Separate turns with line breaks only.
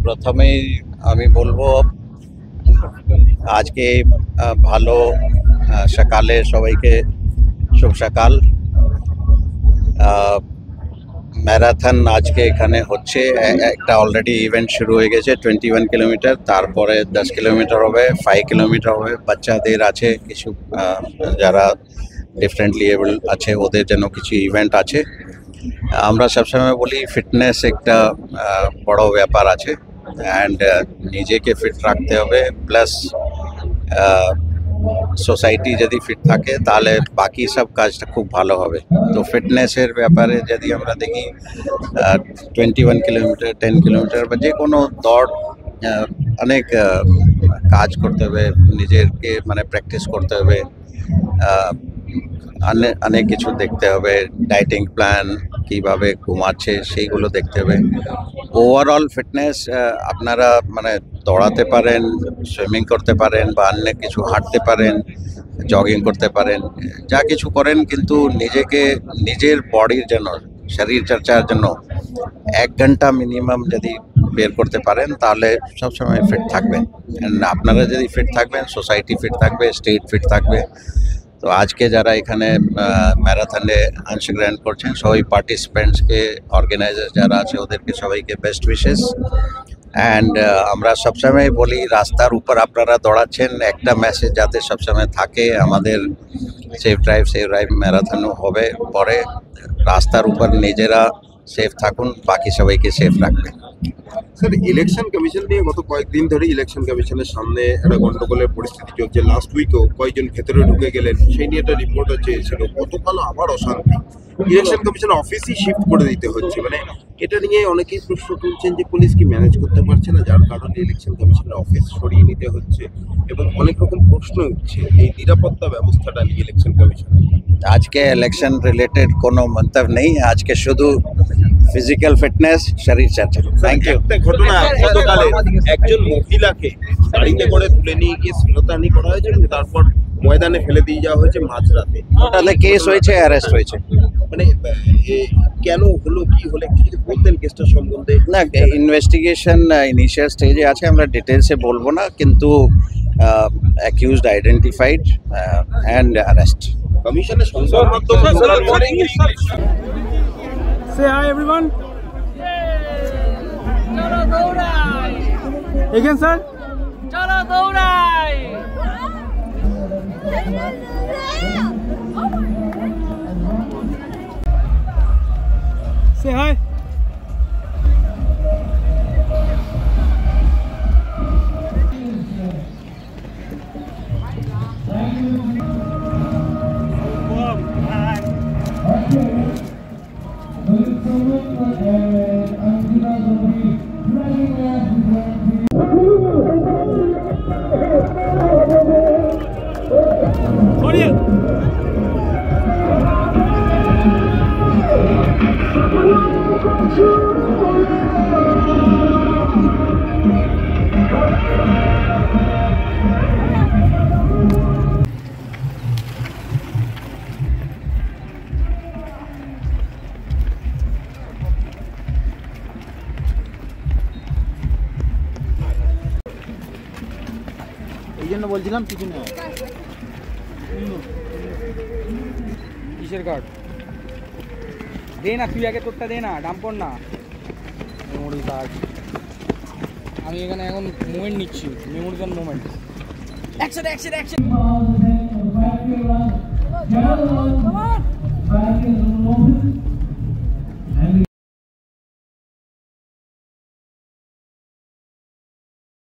প্রথমেই আমি বলবো আজকে ভালো সকালে সবাইকে শুভ সকাল। ম্যারাথন আজকে এখানে হচ্ছে, একটা অলরেডি ইভেন্ট শুরু হয়ে গেছে 21 কিলোমিটার, তারপরে 10 কিলোমিটার হবে, 5 কিলোমিটার হবে। বাচ্চাদের আছে কিছু, যারা ডিফারেন্টলি এবল আছে ওদের জন্য কিছু ইভেন্ট আছে। আমরা সবসময় বলি ফিটনেস একটা বড় ব্যাপার আছে, অ্যান্ড নিজেকে ফিট রাখতে হবে, প্লাস সোসাইটি যদি ফিট থাকে তাহলে বাকি সব কাজটা খুব ভালো হবে। তো ফিটনেসের ব্যাপারে যদি আমরা দেখি 21 কিলোমিটার, 10 কিলোমিটার বা যে কোনো দৌড়, অনেক কাজ করতে হবে, নিজেকে মানে প্র্যাকটিস করতে হবে, অনেক কিছু দেখতে হবে, ডায়েটিং প্ল্যান কীভাবে ঘুমাচ্ছে সেইগুলো দেখতে হবে। ওভারঅল ফিটনেস আপনারা মানে দৌড়াতে পারেন, সুইমিং করতে পারেন বা অন্য কিছু হাঁটতে পারেন, জগিং করতে পারেন, যা কিছু করেন, কিন্তু নিজেকে নিজের বডির জন্য, শরীরচর্চার জন্য 1 ঘন্টা মিনিমাম যদি বের করতে পারেন তাহলে সবসময় ফিট থাকবেন। আপনারা যদি ফিট থাকবেন, সোসাইটি ফিট থাকবে, স্টেট ফিট থাকবে। তো আজকে যারা এখানে ম্যারাথনে অংশগ্রহণ করছেন সবাই পার্টিসিপেন্টসকে, অর্গানাইজার যারা আছে ওদেরকে সবাইকে বেস্ট উইশেস। অ্যান্ড আমরা সবসময় বলি রাস্তার উপর আপনারা দৌড়াচ্ছেন, একটা মেসেজ যাতে সবসময় থাকে আমাদের সেফ ড্রাইভ ম্যারাথনও হবে পরে। রাস্তার উপর নিজেরা সেফ থাকুন, বাকি সবাইকে সেফ রাখবেন।
স্যার, ইলেকশন কমিশন নিয়ে গত কয়েকদিন ধরে ইলেকশন কমিশনের সামনে একটা গন্ডগোলের পরিস্থিতি চলছে। লাস্ট উইকও কয়েকজন ভেতরে ঢুকে গেলেন, সেই নিয়ে একটা রিপোর্ট চেয়েছিল। গতকালও আবার অশান্তি, ইলেকশন কমিশন অফিসই শিফট করে দিতে হচ্ছে। মানে এটা নিয়ে অনেকেই প্রশ্ন তুলছেন যে পুলিশ কি ম্যানেজ করতে পারছে না, যার কারণে ইলেকশন কমিশনের অফিস সরিয়ে নিতে হচ্ছে, এবং অনেক রকম প্রশ্ন উঠছে এই নিরাপত্তা ব্যবস্থাটা নিয়ে ইলেকশন কমিশন।
আজকে ইলেকশন রিলেটেড কোনো মন্তব্য নেই, আজকে শুধু ফিজিক্যাল ফিটনেস, শরীর চর্চা। Thank you.
একটা ঘটনা, গতকালে একজন মহিলাকে গাড়িতে করে তুলে নিয়ে গিয়ে শ্লীলতাহানি করা হয়েছে এবং তারপর ময়দানে ফেলে দিয়ে যাওয়া হয়েছে মাঝরাতে।
ওটাতে কেস হয়েছে, অ্যারেস্ট হয়েছে।
মানে কেন হলো, কি হলে কিছু বলতেন কেসটা সম্বন্ধে?
না, ইনভেস্টিগেশন ইনিশিয়াল স্টেজে আছে, আমরা ডিটেলসে বলবো না, কিন্তু অ্যাকিউজড আইডেন্টিফাইড অ্যান্ড অ্যারেস্ট।
কমিশনের সংবাদ মাধ্যম
Say hi everyone.
Chalo Dourai.
Again sir.
Chalo Dourai.
Say hi. এই জন্য বলছিলাম কিছু না। কিসের কার্ড দে না, তুই আগে তোরটা দে না, ডাম্পর না, মেমোরি কার্ড। আমি এখানে এখন মুভমেন্ট নিচ্ছি, memories on movement. Action action action.